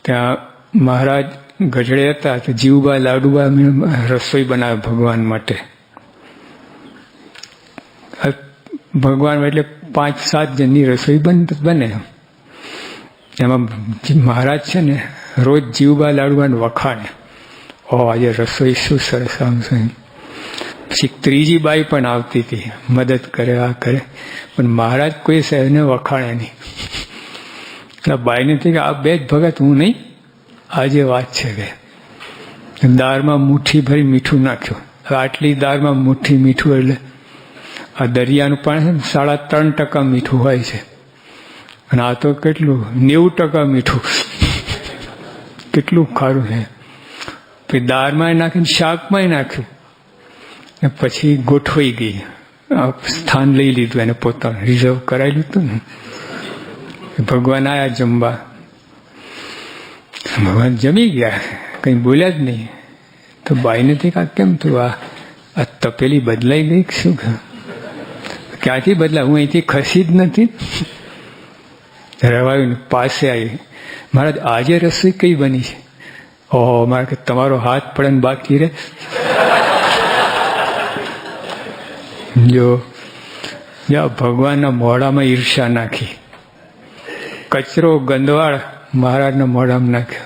ત્યાં મહારાજ ગઢડે હતા તો જીવબા લાડુબા રસોઈ બનાવે ભગવાન માટે. ભગવાન એટલે 5-7 જણની રસોઈ બને. એમાં મહારાજ છે ને રોજ જીવબા લાડુબાને વખાણે, આજે રસોઈ શું સરસ આમ છે. પછી ત્રીજી બાઈ પણ આવતી હતી, મદદ કરે, આ કરે, પણ મહારાજ કોઈ સાહેબને વખાણે નહીં. એટલે બાઈને થઈ કે આ 2 જ ભગત હું નહીં, આજે વાત છે કે દાળમાં મુઠ્ઠી ભરી મીઠું નાખ્યું. આટલી દાળમાં મુઠ્ઠી મીઠું એટલે આ દરિયાનું પાણી છે ને 3.5% મીઠું હોય છે, અને આ તો કેટલું 90% મીઠું. કેટલું ખારું છે. પછી દાળમાં નાખીને શાકમાં નાખ્યું, ને પછી ગોઠવાઈ ગઈ. સ્થાન લઈ લીધું, એને પોતાનું રિઝર્વ કરાવી લીધું ને. ભગવાન આયા જમવા, ભગવાન જમી ગયા, કંઈ બોલ્યા જ નહીં. તો બાઈને થઈ કે કેમ તું આ તપેલી બદલાઈ ગઈ શું? ક્યાંથી બદલા? હું અહીંથી ખસી જ નથી. રવાયું પાસે આવી, મહારાજ આજે રસોઈ કઈ બની છે? ઓહો, મારે કે તમારો હાથ પડે ને બાકી રહે. જો ભગવાનના મોઢામાં ઈર્ષા નાખી, કચરો ગંદવાળ મહારાજના મોઢામાં નાખ્યો.